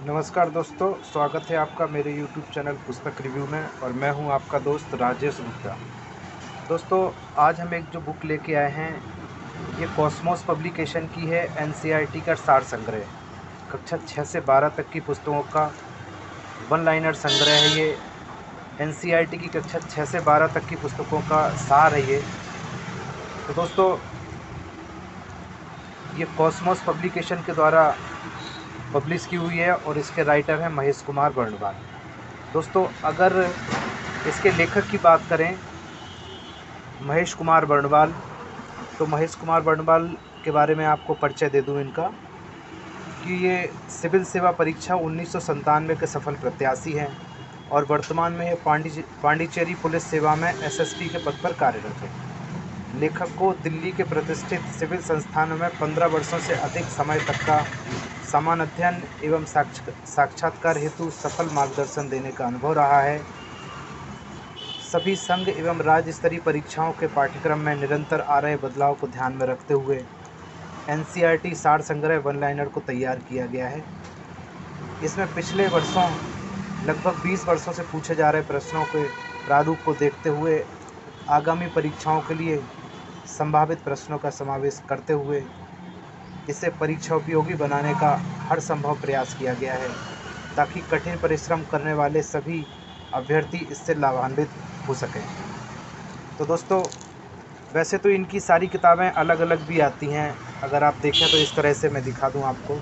नमस्कार दोस्तों, स्वागत है आपका मेरे YouTube चैनल पुस्तक रिव्यू में। और मैं हूं आपका दोस्त राजेश गुप्ता। दोस्तों, आज हम एक जो बुक लेके आए हैं, ये कॉस्मोस पब्लिकेशन की है। NCERT का सार संग्रह, कक्षा 6 से 12 तक की पुस्तकों का वन लाइनर संग्रह है ये। NCERT की कक्षा 6 से 12 तक की पुस्तकों का सार है ये। तो दोस्तों, ये कॉस्मोस पब्लिकेशन के द्वारा पब्लिश की हुई है और इसके राइटर हैं महेश कुमार बर्णवाल। दोस्तों, अगर इसके लेखक की बात करें महेश कुमार बर्णवाल, तो महेश कुमार बर्णवाल के बारे में आपको परिचय दे दूं इनका, कि ये सिविल सेवा परीक्षा 1997 के सफल प्रत्याशी हैं और वर्तमान में ये पांडिचेरी पुलिस सेवा में SSP के पद पर कार्यरत हैं। लेखक को दिल्ली के प्रतिष्ठित सिविल संस्थानों में 15 वर्षों से अधिक समय तक का समान अध्ययन एवं साक्षात्कार हेतु सफल मार्गदर्शन देने का अनुभव रहा है। सभी संघ एवं राज्य स्तरीय परीक्षाओं के पाठ्यक्रम में निरंतर आ रहे बदलाव को ध्यान में रखते हुए NCERT सार संग्रह वन लाइनर को तैयार किया गया है। इसमें पिछले वर्षों लगभग 20 वर्षों से पूछे जा रहे प्रश्नों के प्रारूप को देखते हुए आगामी परीक्षाओं के लिए संभावित प्रश्नों का समावेश करते हुए इसे परीक्षा उपयोगी बनाने का हर संभव प्रयास किया गया है, ताकि कठिन परिश्रम करने वाले सभी अभ्यर्थी इससे लाभान्वित हो सकें। तो दोस्तों, वैसे तो इनकी सारी किताबें अलग अलग भी आती हैं। अगर आप देखें तो इस तरह से मैं दिखा दूं आपको।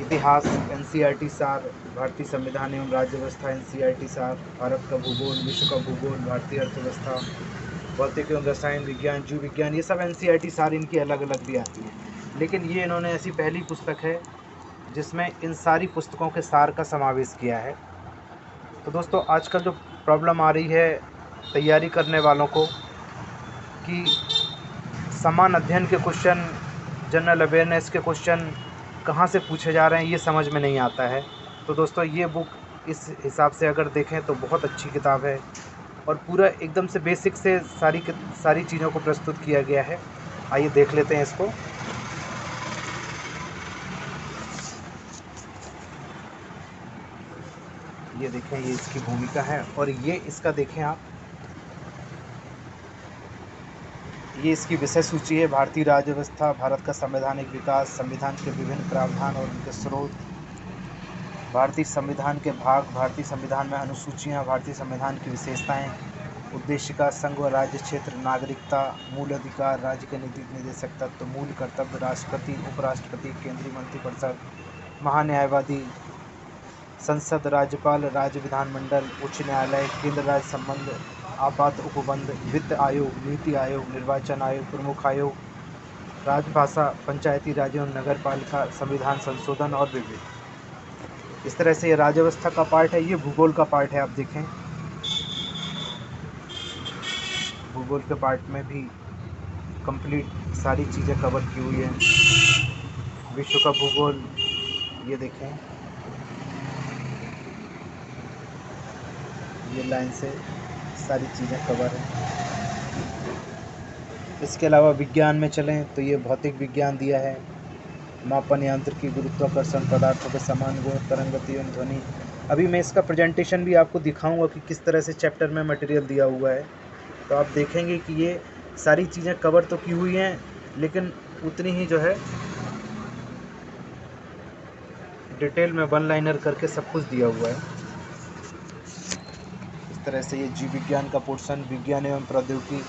इतिहास NCERT सार, भारतीय संविधान एवं राज्य व्यवस्था NCERT सार, भारत का भूगोल, विश्व का भूगोल, भारतीय अर्थव्यवस्था, भौतिक एवं रसायन विज्ञान, जीव विज्ञान, ये सब NCERT सार इनकी अलग अलग भी आती हैं। लेकिन ये इन्होंने ऐसी पहली पुस्तक है जिसमें इन सारी पुस्तकों के सार का समावेश किया है। तो दोस्तों, आजकल जो प्रॉब्लम आ रही है तैयारी करने वालों को, कि समान अध्ययन के क्वेश्चन, जनरल अवेयरनेस के क्वेश्चन कहाँ से पूछे जा रहे हैं, ये समझ में नहीं आता है। तो दोस्तों, ये बुक इस हिसाब से अगर देखें तो बहुत अच्छी किताब है और पूरा एकदम से बेसिक से सारी चीज़ों को प्रस्तुत किया गया है। आइए देख लेते हैं इसको। ये देखें, ये इसकी भूमिका है और ये इसका देखें आप, ये इसकी विषय सूची है। भारतीय राज्य व्यवस्था, भारत का संवैधानिक विकास, संविधान के विभिन्न प्रावधान और उनके स्रोत, भारतीय संविधान के भाग, भारतीय संविधान में अनुसूचियाँ, भारतीय संविधान की विशेषताएं, उद्देशिका, संघ व राज्य क्षेत्र, नागरिकता, मूल अधिकार, राज्य के नीति निर्देशक तत्व, मूल कर्तव्य, राष्ट्रपति, उपराष्ट्रपति, केंद्रीय मंत्रिपरिषद, महान्यायवादी, संसद, राज्यपाल, राज्य विधानमंडल, उच्च न्यायालय, केंद्र राज्य संबंध, आपात उपबंध, वित्त आयोग, नीति आयोग, निर्वाचन आयोग, प्रमुख आयोग, राजभाषा, पंचायती राज एवं नगर पालिका, संविधान संशोधन और विविध। इस तरह से ये राज्य व्यवस्था का पार्ट है। ये भूगोल का पार्ट है। आप देखें, भूगोल के पार्ट में भी कंप्लीट सारी चीज़ें कवर की हुई हैं। विश्व का भूगोल, ये देखें, ये लाइन से सारी चीज़ें कवर हैं। इसके अलावा विज्ञान में चलें तो ये भौतिक विज्ञान दिया है। मापन, यांत्रिकी, गुरुत्वाकर्षण, पदार्थों के समान गुण, तरंग गति एवं ध्वनि। अभी मैं इसका प्रेजेंटेशन भी आपको दिखाऊंगा कि किस तरह से चैप्टर में मटेरियल दिया हुआ है। तो आप देखेंगे कि ये सारी चीज़ें कवर तो की हुई हैं, लेकिन उतनी ही जो है डिटेल में वन लाइनर करके सब कुछ दिया हुआ है। इस तरह से ये जीव विज्ञान का पोर्शन, विज्ञान एवं प्रौद्योगिकी,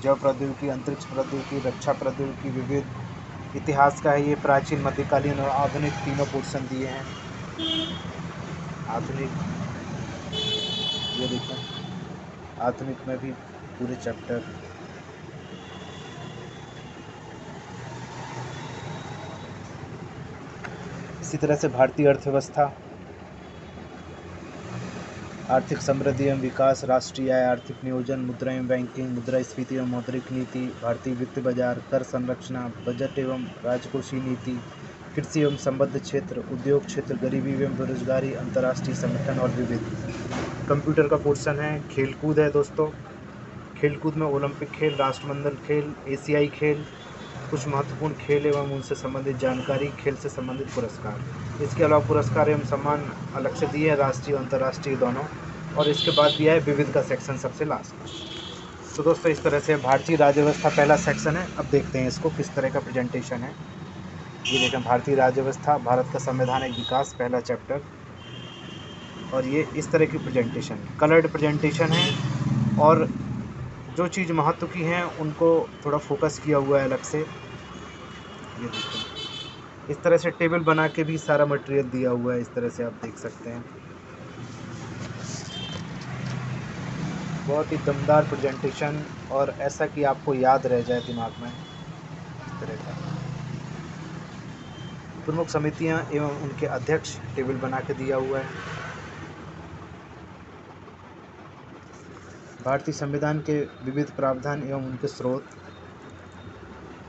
जैव प्रौद्योगिकी, अंतरिक्ष प्रौद्योगिकी, रक्षा प्रौद्योगिकी, विविध। इतिहास का है ये, प्राचीन, मध्यकालीन और आधुनिक तीनों पोर्शन दिए हैं। आधुनिक, ये देखें, आधुनिक में भी पूरे चैप्टर। इसी तरह से भारतीय अर्थव्यवस्था, आर्थिक समृद्धि एवं विकास, राष्ट्रीय आय, आर्थिक नियोजन, मुद्रा एवं बैंकिंग, मुद्रास्फीति एवं मौद्रिक नीति, भारतीय वित्त बाजार, कर संरचना, बजट एवं राजकोषीय नीति, कृषि एवं संबद्ध क्षेत्र, उद्योग क्षेत्र, गरीबी एवं बेरोजगारी, अंतर्राष्ट्रीय संगठन और विविध। कंप्यूटर का पोर्शन है। खेलकूद है दोस्तों, खेलकूद में ओलंपिक खेल, राष्ट्रमंडल खेल, एशियाई खेल, कुछ महत्वपूर्ण खेल एवं उनसे संबंधित जानकारी, खेल से संबंधित पुरस्कार। इसके अलावा पुरस्कार एवं सम्मान अलग से दिए हैं, राष्ट्रीय और अंतर्राष्ट्रीय दोनों। और इसके बाद दिया है विविध का सेक्शन सबसे लास्ट में। तो दोस्तों इस तरह से भारतीय राज्य व्यवस्था पहला सेक्शन है। अब देखते हैं इसको किस तरह का प्रेजेंटेशन है। ये देखें, भारतीय राज्य व्यवस्था, भारत का संवैधानिक विकास, पहला चैप्टर। और ये इस तरह की प्रेजेंटेशन, कलर्ड प्रेजेंटेशन है और जो चीज़ महत्व की हैं उनको थोड़ा फोकस किया हुआ है अलग से। ये देखें, इस तरह से टेबल बना के भी सारा मटेरियल दिया हुआ है, इस तरह से आप देख सकते हैं। बहुत ही दमदार प्रेजेंटेशन और ऐसा कि आपको याद रह जाए दिमाग में, इस तरह का। प्रमुख समितियां एवं उनके अध्यक्ष टेबल बना के दिया हुआ है। भारतीय संविधान के विविध प्रावधान एवं उनके स्रोत।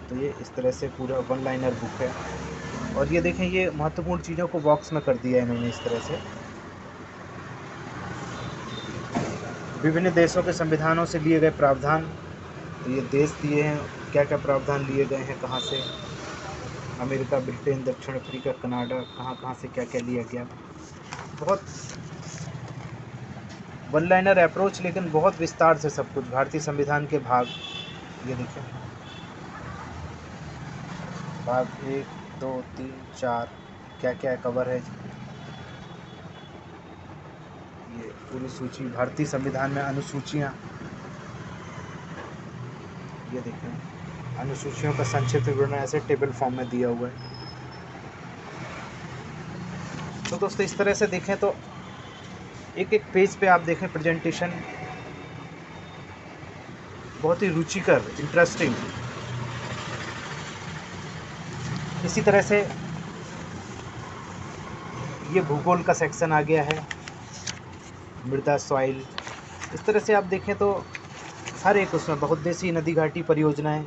तो ये इस तरह से पूरा वन लाइनर बुक है। और ये देखें, ये महत्वपूर्ण चीज़ों को बॉक्स में कर दिया है इन्होंने इस तरह से। विभिन्न देशों के संविधानों से लिए गए प्रावधान। तो ये देश दिए हैं, क्या क्या प्रावधान लिए गए हैं, कहाँ से। अमेरिका, ब्रिटेन, दक्षिण अफ्रीका, कनाडा, कहाँ से क्या क्या लिया गया। बहुत वन लाइनर अप्रोच, लेकिन बहुत विस्तार से सब कुछ। भारतीय संविधान के भाग, ये देखें, भाग 1, 2, 3, 4 क्या क्या कवर है। ये पूरी सूची, भारतीय संविधान में अनुसूचियाँ। ये देखें, अनुसूचियों का संक्षिप्त विवरण ऐसे टेबल फॉर्म में दिया हुआ है। तो दोस्तों इस तरह से देखें तो एक एक पेज पे आप देखें प्रेजेंटेशन बहुत ही रुचिकर, इंटरेस्टिंग। इसी तरह से ये भूगोल का सेक्शन आ गया है, मृदा, सॉइल। इस तरह से आप देखें तो हर एक उसमें बहुउद्देशीय नदी घाटी परियोजनाएं,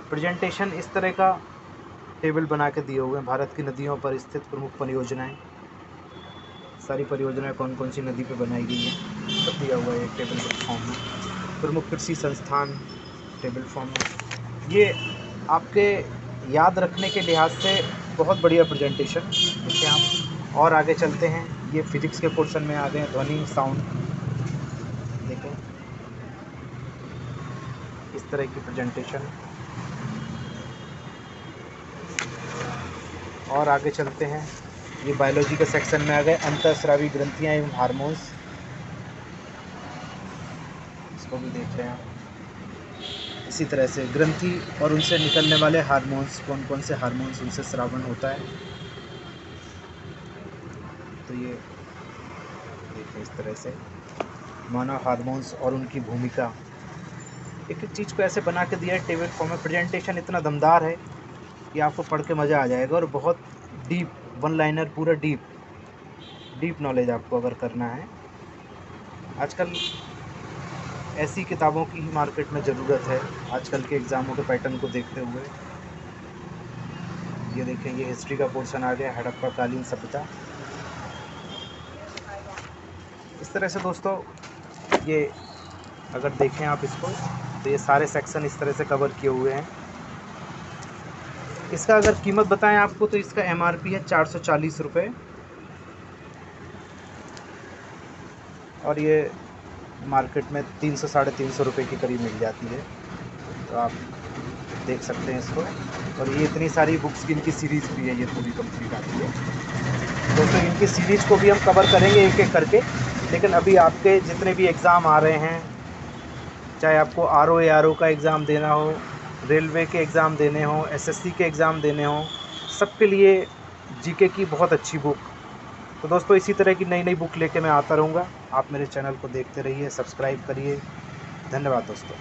प्रेजेंटेशन इस तरह का टेबल बना के दिए हुए हैं। भारत की नदियों पर स्थित प्रमुख परियोजनाएं, सारी परियोजनाएं कौन कौन सी नदी पे बनाई गई है सब दिया हुआ है एक टेबल फॉर्म में। प्रमुख कृषि संस्थान टेबल फॉर्म में। ये आपके याद रखने के लिहाज से बहुत बढ़िया प्रेजेंटेशन। देखिए आप और आगे चलते हैं, ये फिजिक्स के पोर्शन में आ गए, ध्वनि, साउंड। देखें इस तरह की प्रेजेंटेशन। और आगे चलते हैं, ये बायोलॉजी के सेक्शन में आ गए, अंतःस्रावी ग्रंथियाँ एवं हार्मोन्स। इसको भी देख रहे हैं आप। इसी तरह से ग्रंथि और उनसे निकलने वाले हार्मोन्स, कौन कौन से हार्मोन्स उनसे स्रावन होता है। तो ये देखिए इस तरह से मानव हार्मोन्स और उनकी भूमिका। एक एक चीज़ को ऐसे बना के दिया है टेबल फॉर्म में। प्रेजेंटेशन इतना दमदार है कि आपको पढ़ के मज़ा आ जाएगा। और बहुत डीप वन लाइनर, पूरा डीप नॉलेज आपको अगर करना है। आजकल ऐसी किताबों की ही मार्केट में ज़रूरत है आजकल के एग्ज़ामों के पैटर्न को देखते हुए। ये देखें, ये हिस्ट्री का पोर्शन आ गया, हड़प्पा कालीन सभ्यता। इस तरह से दोस्तों ये अगर देखें आप इसको तो ये सारे सेक्शन इस तरह से कवर किए हुए हैं। इसका अगर कीमत बताएं आपको तो इसका MRP है 440 रुपये। और ये मार्केट में 300 साढ़े 300 रुपये के करीब मिल जाती है। तो आप देख सकते हैं इसको। और ये इतनी सारी बुक्स की इनकी सीरीज़ भी है, ये पूरी कंप्लीट आती है दोस्तों। इनकी सीरीज़ को भी हम कवर करेंगे एक एक करके। लेकिन अभी आपके जितने भी एग्ज़ाम आ रहे हैं, चाहे आपको RO ARO का एग्ज़ाम देना हो, रेलवे के एग्ज़ाम देने हो, SSC के एग्ज़ाम देने हो, सबके लिए GK की बहुत अच्छी बुक। तो दोस्तों इसी तरह की नई नई बुक लेके मैं आता रहूँगा। आप मेरे चैनल को देखते रहिए, सब्सक्राइब करिए। धन्यवाद दोस्तों।